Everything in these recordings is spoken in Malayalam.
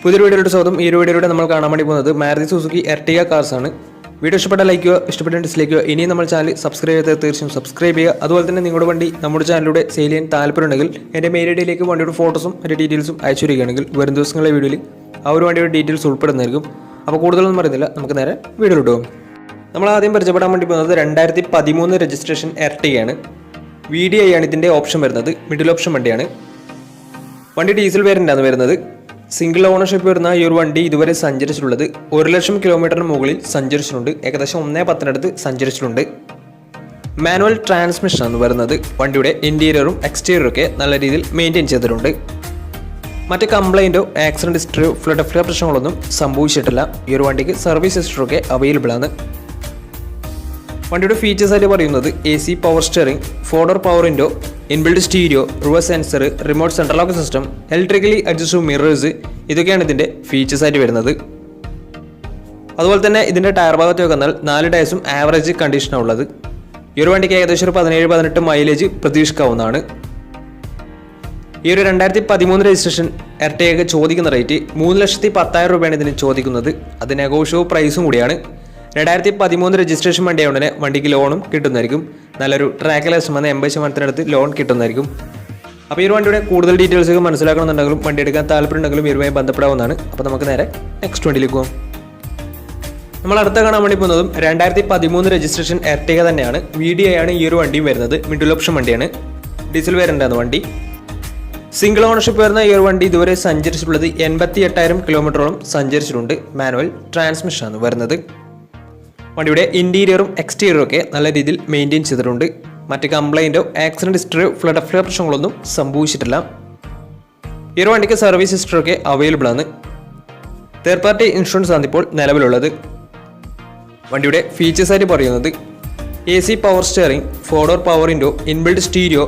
പുതിയൊരു വീഡിയോയുടെ സ്വാഗതം. ഈ ഒരു വീഡിയോയിലൂടെ നമ്മൾ കാണാൻ വേണ്ടി പോകുന്നത് മാരുതി സുസുക്കി എർട്ടിഗ കാർസ് ആണ്. വീഡിയോ ഇഷ്ടപ്പെട്ട ലൈക്ക് ചെയ്യുക, ഇഷ്ടപ്പെട്ട ഡിസ്ലൈക്ക് ചെയ്യുക. ഇനിയും നമ്മൾ ചാനൽ സബ്സ്ക്രൈബ് ചെയ്ത് തീർച്ചയായും സബ്സ്ക്രൈബ് ചെയ്യുക. അതുപോലെ തന്നെ നിങ്ങളുടെ വണ്ടി നമ്മുടെ ചാനലിലൂടെ സെയിൽ ചെയ്യാൻ താല്പര്യമുണ്ടെങ്കിൽ എൻ്റെ മെയിൽ ഐഡിയിലേക്ക് വണ്ടിയുടെ ഫോട്ടോസും അതിൻ്റെ ഡീറ്റെയിൽസും അയച്ചു വരികയാണെങ്കിൽ വരും ദിവസങ്ങളിലെ വീഡിയോയിൽ ആ ഒരു വണ്ടിയുടെ ഡീറ്റെയിൽസ് ഉൾപ്പെടുന്നതായിരിക്കും. അപ്പോൾ കൂടുതലൊന്നും പറയുന്നില്ല, നമുക്ക് നേരെ വീഡിയോയിലോട്ട് പോകും. നമ്മൾ ആദ്യം പരിചയപ്പെടാൻ വേണ്ടി പോകുന്നത് 2013 രജിസ്ട്രേഷൻ എർട്ടിഗയാണ്. VDI ആണ് ഇതിൻ്റെ ഓപ്ഷൻ വരുന്നത്. മിഡിൽ ഓപ്ഷൻ വണ്ടിയാണ്. വണ്ടി ഡീസൽ വേരിയൻ്റാണ് വരുന്നത്. സിംഗിൾ ഓണർഷിപ്പ് വരുന്ന ഈ ഒരു വണ്ടി ഇതുവരെ സഞ്ചരിച്ചിട്ടുള്ളത് 1,00,000 കിലോമീറ്ററിന് മുകളിൽ സഞ്ചരിച്ചിട്ടുണ്ട്. ഏകദേശം 1.10 സഞ്ചരിച്ചിട്ടുണ്ട്. മാനുവൽ ട്രാൻസ്മിഷൻ ആണ് വരുന്നത്. വണ്ടിയുടെ ഇൻറ്റീരിയറും എക്സ്റ്റീരിയറും ഒക്കെ നല്ല രീതിയിൽ മെയിൻറ്റെയിൻ ചെയ്തിട്ടുണ്ട്. മറ്റ് കംപ്ലൈൻറ്റോ ആക്സിഡൻറ്റ് ഹിസ്റ്ററിയോ ഫ്ലഡ് പ്രശ്നങ്ങളൊന്നും സംഭവിച്ചിട്ടില്ല. ഈ ഒരു വണ്ടിക്ക് സർവീസ് ഹിസ്റ്ററൊക്കെ അവൈലബിൾ ആണ്. വണ്ടിയുടെ ഫീച്ചേഴ്സ് ആയിട്ട് പറയുന്നത് AC power steering, 4-door power window, inbuilt stereo, reverse sensor, remote central lock system, electrically adjustable mirrors, ഇതൊക്കെയാണ് ഇതിൻ്റെ ഫീച്ചേഴ്സ് ആയിട്ട് വരുന്നത്. അതുപോലെ തന്നെ ഇതിൻ്റെ ടയർ ഭാഗത്തേക്ക് വന്നാൽ 4 ടയർസും ആവറേജ് കണ്ടീഷനാണ് ഉള്ളത്. ഈ ഒരു വണ്ടിക്ക് ഏകദേശം ഒരു 17-18 മൈലേജ് പ്രതീക്ഷിക്കാവുന്നതാണ്. ഈ ഒരു 2013 രജിസ്ട്രേഷൻ എർട്ടിഗയ്ക്ക് ചോദിക്കുന്ന റേറ്റ് 3,10,000 രൂപയാണ് ഇതിന് ചോദിക്കുന്നത്. അത് നെഗോഷ്യബിൾ പ്രൈസും കൂടിയാണ്. 2013 രജിസ്ട്രേഷൻ വണ്ടിയായതുകൊണ്ട് തന്നെ വണ്ടിക്ക് ലോണും കിട്ടുന്നതായിരിക്കും. നല്ലൊരു ട്രാക്കിലേഴ്സ് വന്ന് 80% ലോൺ കിട്ടുന്നതായിരിക്കും. അപ്പോൾ ഈ ഒരു വണ്ടിയുടെ കൂടുതൽ ഡീറ്റെയിൽസ് ഒക്കെ മനസ്സിലാക്കണമെന്നുണ്ടെങ്കിലും വണ്ടി എടുക്കാൻ താല്പര്യമുണ്ടെങ്കിലും ഇവരുമായി ബന്ധപ്പെടാവുന്നതാണ്. അപ്പോൾ നമുക്ക് നേരെ നെക്സ്റ്റ് വണ്ടിയിലേക്ക് പോകാം. നമ്മൾ അടുത്ത കാണാൻ വേണ്ടി പോകുന്നതും 2013 രജിസ്ട്രേഷൻ എർട്ടിഗ തന്നെയാണ്. VDI ആണ് ഈ ഒരു വണ്ടിയും വരുന്നത്. മിഡിൽ ഓപ്ഷൻ വണ്ടിയാണ്. ഡീസൽ വേരിയൻ്റാണ് വണ്ടി. സിംഗിൾ ഓണർഷിപ്പ് വരുന്ന ഈ ഒരു വണ്ടി ഇതുവരെ സഞ്ചരിച്ചിട്ടുള്ളത് 88,000 കിലോമീറ്ററോളം സഞ്ചരിച്ചിട്ടുണ്ട്. മാനുവൽ ട്രാൻസ്മിഷനാണ് വരുന്നത്. വണ്ടിയുടെ ഇൻറ്റീരിയറും എക്സ്റ്റീരിയറും ഒക്കെ നല്ല രീതിയിൽ മെയിൻറ്റെയിൻ ചെയ്തിട്ടുണ്ട്. മറ്റ് കംപ്ലൈൻറ്റോ ആക്സിഡൻറ്റ് ഹിസ്റ്ററിയോ ഫ്ലഡ് പ്രശ്നങ്ങളൊന്നും സംഭവിച്ചിട്ടില്ല. ഈ ഒരു വണ്ടിക്ക് സർവീസ് ഹിസ്റ്ററൊക്കെ അവൈലബിൾ ആണ്. തേർഡ് പാർട്ടി ഇൻഷുറൻസ് ആണ് ഇപ്പോൾ നിലവിലുള്ളത്. വണ്ടിയുടെ ഫീച്ചേഴ്സ് ആയിട്ട് പറയുന്നത് AC power steering, 4-door power window, inbuilt stereo,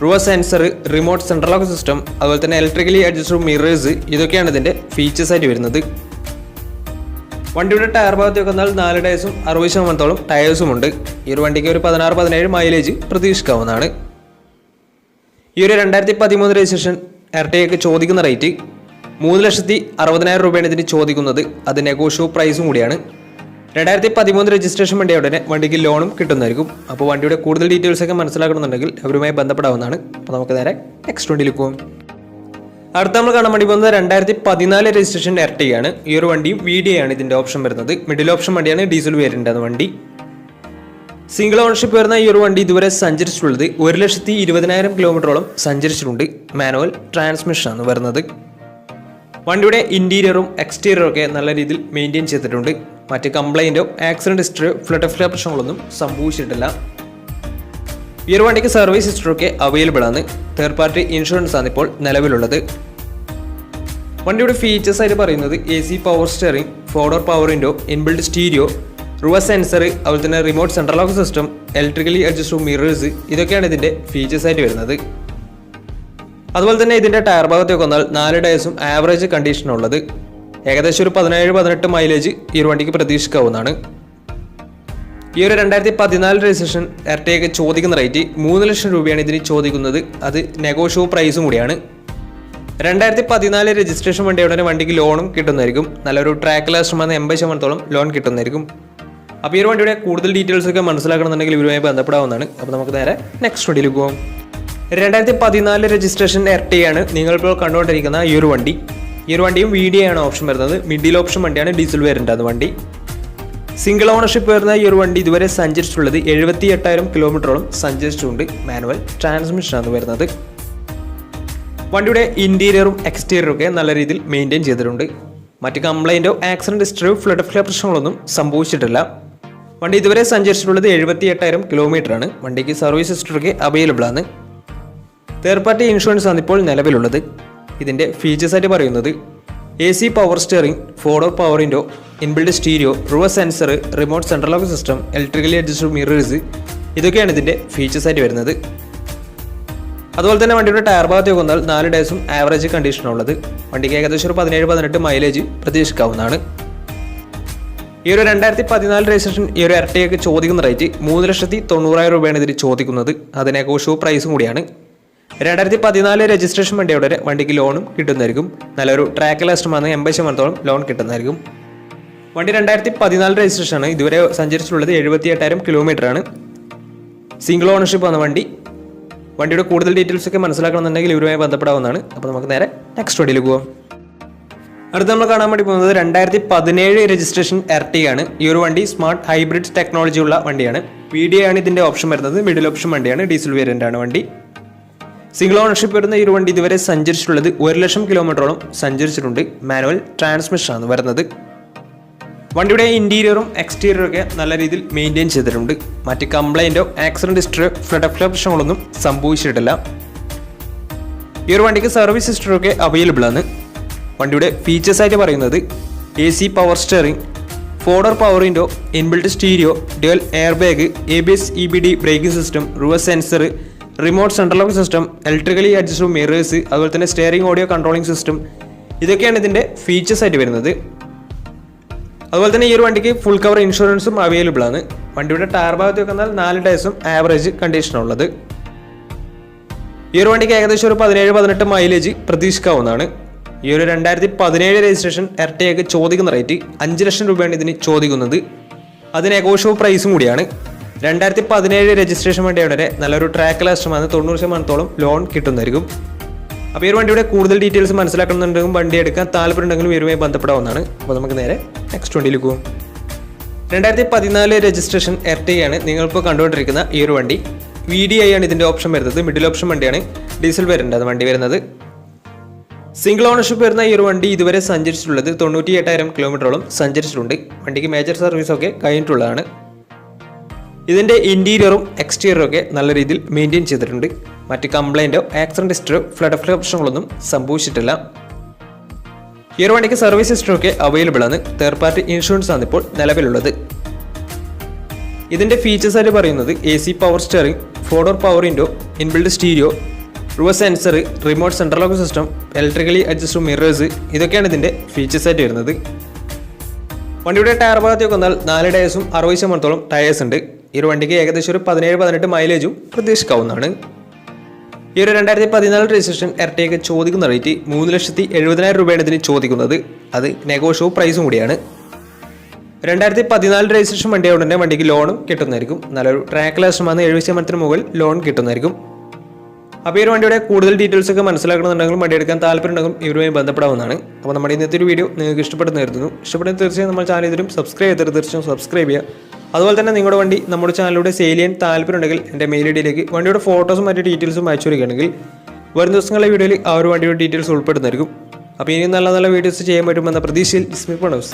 reverse sensor, remote central lock system, അതുപോലെ തന്നെ ഇലക്ട്രിക്കലി അഡ്ജസ്റ്റബിൾ മിറേഴ്സ്, ഇതൊക്കെയാണ് ഇതിൻ്റെ ഫീച്ചേഴ്സ് ആയിട്ട് വരുന്നത്. വണ്ടിയുടെ ടയർ ഭാഗത്തേക്ക് വന്നാൽ 4 ടയർസും 60% ടയേഴ്സും ഉണ്ട്. ഈ ഒരു വണ്ടിക്ക് ഒരു 16-17 മൈലേജ് പ്രതീക്ഷിക്കാവുന്നതാണ്. ഈ ഒരു 2013 രജിസ്ട്രേഷൻ എർട്ടിഗയ്ക്ക് ചോദിക്കുന്ന റേറ്റ് 3,60,000 രൂപയാണ് ഇതിന് ചോദിക്കുന്നത്. അത് നെഗോഷ്യബിൾ പ്രൈസും കൂടിയാണ്. 2013 രജിസ്ട്രേഷൻ വണ്ടി ഉടനെ വണ്ടിക്ക് ലോണും കിട്ടുന്നതായിരിക്കും. അപ്പോൾ വണ്ടിയുടെ കൂടുതൽ ഡീറ്റെയിൽസ് ഒക്കെ മനസ്സിലാക്കണമെന്നുണ്ടെങ്കിൽ അവരുമായി ബന്ധപ്പെടാവുന്നതാണ്. അപ്പോൾ നമുക്ക് നേരെ നെക്സ്റ്റ് വണ്ടിയിലേക്ക് പോകും. അടുത്ത നമ്മൾ കാണാൻ വേണ്ടി പോകുന്നത് 2014 രജിസ്ട്രേഷൻ എർട്ടിഗയാണ്. ഈ ഒരു വണ്ടിയും VDI ആണ് ഇതിൻ്റെ ഓപ്ഷൻ വരുന്നത്. മിഡിൽ ഓപ്ഷൻ വണ്ടിയാണ്. ഡീസൽ വേരിയൻ്റാണ് വണ്ടി. സിംഗിൾ ഓണർഷിപ്പ് വരുന്ന ഈ ഒരു വണ്ടി ഇതുവരെ സഞ്ചരിച്ചിട്ടുള്ളത് 1,20,000 കിലോമീറ്ററോളം സഞ്ചരിച്ചിട്ടുണ്ട്. മാനുവൽ ട്രാൻസ്മിഷനാണ് വരുന്നത്. വണ്ടിയുടെ ഇൻറ്റീരിയറും എക്സ്റ്റീരിയറും ഒക്കെ നല്ല രീതിയിൽ മെയിൻറ്റെയിൻ ചെയ്തിട്ടുണ്ട്. മറ്റ് കംപ്ലൈൻറ്റോ ആക്സിഡൻറ്റ് ഹിസ്റ്ററിയോ ഫ്ലഡ് പ്രശ്നങ്ങളൊന്നും സംഭവിച്ചിട്ടില്ല. ഈ ഒരു വണ്ടിക്ക് സർവീസ് ഹിസ്റ്ററൊക്കെ അവൈലബിൾ ആണ്. തേർഡ് പാർട്ടി ഇൻഷുറൻസ് ആണ് ഇപ്പോൾ നിലവിലുള്ളത്. വണ്ടിയുടെ ഫീച്ചേഴ്സ് ആയിട്ട് പറയുന്നത് AC power steering, 4-door power window, inbuilt stereo, reverse sensor, അതുപോലെ തന്നെ remote central lock system, electrically adjustable mirrors, ഇതൊക്കെയാണ് ഇതിൻ്റെ ഫീച്ചേഴ്സ് ആയിട്ട് വരുന്നത്. അതുപോലെ തന്നെ ഇതിൻ്റെ ടയർ ഭാഗത്തേക്ക് വന്നാൽ 4 ടയർസും ആവറേജ് കണ്ടീഷനുള്ളത്. ഏകദേശം ഒരു 17-18 മൈലേജ് ഈ ഒരു വണ്ടിക്ക് പ്രതീക്ഷിക്കാവുന്നതാണ്. ഈ ഒരു 2014 രജിസ്ട്രേഷൻ എർട്ടിഗയ്ക്ക് ചോദിക്കുന്ന റേറ്റ് 3,00,000 രൂപയാണ് ഇതിന് ചോദിക്കുന്നത്. അത് നെഗോഷ്യബിൾ പ്രൈസും കൂടിയാണ്. 2014 രജിസ്ട്രേഷൻ വണ്ടിയുടെ വണ്ടിക്ക് ലോണും കിട്ടുന്നതായിരിക്കും. നല്ലൊരു ട്രാക്ക് ലാസ്റ്റ് വന്ന് 80% ലോൺ കിട്ടുന്നതായിരിക്കും. അപ്പോൾ ഈ ഒരു വണ്ടിയുടെ കൂടുതൽ ഡീറ്റെയിൽസ് ഒക്കെ മനസ്സിലാക്കണമെന്നുണ്ടെങ്കിൽ ഇവരുമായി ബന്ധപ്പെടാവുന്നതാണ്. അപ്പോൾ നമുക്ക് നേരെ നെക്സ്റ്റ് വണ്ടിയിലേക്ക് പോകും. 2014 രജിസ്ട്രേഷൻ എർട്ടിഗയാണ് നിങ്ങളിപ്പോൾ കണ്ടുകൊണ്ടിരിക്കുന്ന ഈ ഒരു വണ്ടി. ഈ ഒരു വണ്ടിയും VDI ആണ് ഓപ്ഷൻ വരുന്നത്. മിഡിൽ ഓപ്ഷൻ വണ്ടിയാണ്. ഡീസൽ വേരിയൻ്റാണ് വണ്ടി. സിംഗിൾ ഓണർഷിപ്പ് വരുന്ന ഈ ഒരു വണ്ടി ഇതുവരെ സഞ്ചരിച്ചിട്ടുള്ളത് 78,000 കിലോമീറ്ററോളം സഞ്ചരിച്ചിട്ടുണ്ട്. മാനുവൽ ട്രാൻസ്മിഷനാണ് വരുന്നത്. വണ്ടിയുടെ ഇൻറ്റീരിയറും എക്സ്റ്റീരിയറും ഒക്കെ നല്ല രീതിയിൽ മെയിൻറ്റെയിൻ ചെയ്തിട്ടുണ്ട്. മറ്റ് കംപ്ലൈൻറ്റോ ആക്സിഡൻറ്റ് ഹിസ്റ്ററിയോ ഫ്ലഡ് പ്രശ്നങ്ങളൊന്നും സംഭവിച്ചിട്ടില്ല. വണ്ടി ഇതുവരെ സഞ്ചരിച്ചിട്ടുള്ളത് 78,000 കിലോമീറ്ററാണ്. വണ്ടിക്ക് സർവീസ് ഹിസ്റ്ററൊക്കെ അവൈലബിൾ ആണ്. തേർഡ് പാർട്ടി ഇൻഷുറൻസ് ആണ് ഇപ്പോൾ നിലവിലുള്ളത്. ഇതിൻ്റെ ഫീച്ചേഴ്സ് ആയിട്ട് പറയുന്നത് AC power steering, 4-door power window, inbuilt stereo, reverse sensor, remote central lock system, electrically adjustable mirrors, ഇതൊക്കെയാണ് ഇതിൻ്റെ ഫീച്ചേഴ്സ് ആയിട്ട് വരുന്നത്. അതുപോലെ തന്നെ വണ്ടിയുടെ ടയർ ഭാഗത്തേക്ക് വന്നാൽ 4 ടയർസും ആവറേജ് കണ്ടീഷനുള്ളത്. വണ്ടിക്ക് ഏകദേശം ഒരു 17-18 മൈലേജ് പ്രതീക്ഷിക്കാവുന്നതാണ്. ഈ ഒരു 2014 രജിസ്ട്രേഷൻ ഈ ഒരു എർട്ടിഗയ്ക്ക് ചോദിക്കുന്ന റേറ്റ് 3,90,000 രൂപയാണ് ഇതിൽ ചോദിക്കുന്നത്. അത് നെഗോഷ്യബിൾ പ്രൈസും കൂടിയാണ്. 2014 രജിസ്ട്രേഷൻ വണ്ടിയുടെ വണ്ടിക്ക് ലോണും കിട്ടുന്നതായിരിക്കും. നല്ലൊരു ട്രാക്ക് ലാസ്റ്റുമാണ് 80% ലോൺ കിട്ടുന്നതായിരിക്കും. വണ്ടി 2014 രജിസ്ട്രേഷൻ ആണ്. ഇതുവരെ സഞ്ചരിച്ചിട്ടുള്ളത് 78,000 കിലോമീറ്റർ ആണ്. സിംഗിൾ ഓണർഷിപ്പ് ആണ് വണ്ടി. വണ്ടിയുടെ കൂടുതൽ ഡീറ്റെയിൽസ് ഒക്കെ മനസ്സിലാക്കണമെന്നുണ്ടെങ്കിൽ ഇവരുമായി ബന്ധപ്പെടാവുന്നതാണ്. അപ്പോൾ നമുക്ക് നേരെ നെക്സ്റ്റ് വണ്ടിയിൽ പോകാം. അടുത്ത നമ്മൾ കാണാൻ വേണ്ടി പോകുന്നത് 2017 രജിസ്ട്രേഷൻ എർട്ടിഗയാണ്. ഈ ഒരു വണ്ടി സ്മാർട്ട് ഹൈബ്രിഡ് ടെക്നോളജി ഉള്ള വണ്ടിയാണ്. VDI ആണ് ഇതിന്റെ ഓപ്ഷൻ വരുന്നത്. മിഡിൽ ഓപ്ഷൻ വണ്ടിയാണ്. ഡീസൽ വേരിയന്റ് ആണ് വണ്ടി. സിംഗിൾ ഓണർഷിപ്പ് വരുന്ന ഈ ഒരു വണ്ടി ഇതുവരെ സഞ്ചരിച്ചിട്ടുള്ളത് 1,00,000 കിലോമീറ്ററോളം സഞ്ചരിച്ചിട്ടുണ്ട്. മാനുവൽ ട്രാൻസ്മിഷൻ ആണ് വരുന്നത്. വണ്ടിയുടെ ഇന്റീരിയറും എക്സ്റ്റീരിയറും ഒക്കെ നല്ല രീതിയിൽ മെയിൻറ്റെയിൻ ചെയ്തിട്ടുണ്ട്. മറ്റ് കംപ്ലൈൻറ്റോ ആക്സിഡന്റ് ഹിസ്റ്ററിയോ ഫ്ലഡ് പ്രശ്നങ്ങളൊന്നും സംഭവിച്ചിട്ടില്ല. ഈ ഒരു വണ്ടിക്ക് സർവീസ് ഹിസ്റ്ററി ഒക്കെ അവൈലബിൾ ആണ്. വണ്ടിയുടെ ഫീച്ചേഴ്സ് ആയിട്ട് പറയുന്നത് AC power steering, 4-door power window, inbuilt stereo, dual air bag, ABS EBD braking system, reverse sensor, remote central lock system, electrically adjustable mirrors, അതുപോലെ തന്നെ സ്റ്റിയറിംഗ് ഓഡിയോ കൺട്രോളിംഗ് സിസ്റ്റം. ഇതൊക്കെയാണ് ഇതിൻ്റെ ഫീച്ചേഴ്സ് ആയിട്ട് വരുന്നത്. അതുപോലെ തന്നെ ഈ ഒരു വണ്ടിക്ക് ഫുൾ കവർ ഇൻഷുറൻസും അവൈലബിൾ ആണ്. വണ്ടിയുടെ ടയർ ഭാഗത്ത് വെന്നാൽ 4 ടയർസും ആവറേജ് കണ്ടീഷനുള്ളത്. ഈ ഒരു വണ്ടിക്ക് ഏകദേശം ഒരു 17-18 മൈലേജ് പ്രതീക്ഷിക്കാവുന്നതാണ്. ഈ ഒരു 2017 രജിസ്ട്രേഷൻ എർട്ടിഗയ്ക്ക് ചോദിക്കുന്ന റേറ്റ് 5,00,000 രൂപയാണ് ഇതിന് ചോദിക്കുന്നത്. അത് നെഗോഷ്യബിൾ പ്രൈസും കൂടിയാണ്. 2017 രജിസ്ട്രേഷൻ വണ്ടിയുടെ നല്ലൊരു ട്രാക്ക് ലാസ്റ്റുമാണ്. 90% ലോൺ കിട്ടുന്നതായിരിക്കും. അപ്പോൾ ഈ ഒരു വണ്ടിയുടെ കൂടുതൽ ഡീറ്റെയിൽസ് മനസ്സിലാക്കണമെന്നുണ്ടെങ്കിൽ വണ്ടി എടുക്കാൻ താല്പര്യമുണ്ടെങ്കിലും ഇവരുമായി ബന്ധപ്പെടാവുന്നതാണ്. അപ്പോൾ നമുക്ക് നേരെ നെക്സ്റ്റ് വണ്ടിയിലേക്ക് പോകും. 2014 രജിസ്ട്രേഷൻ എർട്ടിഗയാണ് നിങ്ങളിപ്പോൾ കണ്ടുകൊണ്ടിരിക്കുന്ന ഈ ഒരു വണ്ടി. VDI ആണ് ഇതിൻ്റെ ഓപ്ഷൻ വരുന്നത്. മിഡിൽ ഓപ്ഷൻ വണ്ടിയാണ്. ഡീസൽ വേരിയന്റ് ആണ് വണ്ടി വരുന്നത്. സിംഗിൾ ഓണർഷിപ്പ് വരുന്ന ഈ ഒരു വണ്ടി ഇതുവരെ സഞ്ചരിച്ചിട്ടുള്ളത് 98,000 കിലോമീറ്ററോളം സഞ്ചരിച്ചിട്ടുണ്ട്. വണ്ടിക്ക് മേജർ സർവീസൊക്കെ കഴിഞ്ഞിട്ടുള്ളതാണ്. ഇതിൻ്റെ ഇൻറ്റീരിയറും എക്സ്റ്റീരിയറും ഒക്കെ നല്ല രീതിയിൽ മെയിൻറ്റെയിൻ ചെയ്തിട്ടുണ്ട്. മറ്റ് കംപ്ലൈൻറ്റോ ആക്സിഡന്റ് ഹിസ്റ്ററിയോ ഫ്ലഡ് പ്രശ്നങ്ങളൊന്നും സംഭവിച്ചിട്ടില്ല. ഈ ഒരു വണ്ടിക്ക് സർവീസ് ഹിസ്റ്ററി ഒക്കെ അവൈലബിൾ ആണ്. തേർഡ് പാർട്ടി ഇൻഷുറൻസ് ആണ് ഇപ്പോൾ നിലവിലുള്ളത്. ഇതിൻ്റെ ഫീച്ചേഴ്സ് ആയിട്ട് പറയുന്നത് AC power steering, 4-door power window, inbuilt stereo, reverse sensor, remote central lock system, electrically adjustable mirrors. ഇതൊക്കെയാണ് ഇതിൻ്റെ ഫീച്ചേഴ്സ് ആയിട്ട് വരുന്നത്. വണ്ടിയുടെ ടയർ ഭാഗത്തേക്ക് വന്നാൽ 4 ടയേഴ്സും 60% ടയേഴ്സ് ഉണ്ട്. ഈ ഒരു വണ്ടിക്ക് ഏകദേശം ഒരു 17-18 മൈലേജും പ്രതീക്ഷിക്കാവുന്നതാണ്. ഈ ഒരു 2014 രജിസ്ട്രേഷൻ എർട്ടിഗയ്ക്ക് ചോദിക്കുന്ന റേറ്റ് 3,70,000 രൂപയാണ് ഇതിന് ചോദിക്കുന്നത്. അത് നെഗോഷ്യബിൾ പ്രൈസും കൂടിയാണ്. 2014 രജിസ്ട്രേഷൻ വണ്ടിയായതുകൊണ്ട് തന്നെ വണ്ടിക്ക് ലോണും കിട്ടുന്നതായിരിക്കും. നല്ലൊരു ട്രാക്ക് ലാസ്റ്റുമാണ്. 70% മുകളിൽ ലോൺ കിട്ടുന്നതായിരിക്കും. അപ്പോൾ ഈ ഒരു വണ്ടിയുടെ കൂടുതൽ ഡീറ്റെയിൽസ് ഒക്കെ മനസ്സിലാക്കണമെന്നുണ്ടെങ്കിലും വണ്ടി എടുക്കാൻ താല്പര്യമുണ്ടെങ്കിലും ഇവരുമായി ബന്ധപ്പെടാവുന്നതാണ്. അപ്പോൾ നമ്മുടെ ഇന്നത്തെ ഒരു വീഡിയോ നിങ്ങൾക്ക് ഇഷ്ടപ്പെടുന്നതായിരുന്നു. ഇഷ്ടപ്പെടുന്ന തീർച്ചയായും നമ്മൾ ചാനൽ ഇതിലും സബ്സ്ക്രൈബ് ചെയ്തിട്ട് തീർച്ചയായും സബ്സ്ക്രൈബ് ചെയ്യുക. അതുപോലെ തന്നെ നിങ്ങളുടെ വണ്ടി നമ്മുടെ ചാനലിലൂടെ സെയിൽ ചെയ്യാൻ താല്പര്യമുണ്ടെങ്കിൽ എൻ്റെ മെയിൽ ഐഡിയിലേക്ക് വണ്ടിയുടെ ഫോട്ടോസും മറ്റു ഡീറ്റെയിൽസും അയച്ചു വരികയാണെങ്കിൽ വരും ദിവസങ്ങളിലെ വീഡിയോയിൽ ആ ഒരു വണ്ടിയുടെ ഡീറ്റെയിൽസ് ഉൾപ്പെടുന്നതായിരിക്കും. അപ്പോൾ ഇനി നല്ല നല്ല വീഡിയോസ് ചെയ്യാൻ പറ്റുമെന്ന പ്രതീക്ഷയിൽ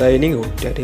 സൈനിങ് ഔട്ട്.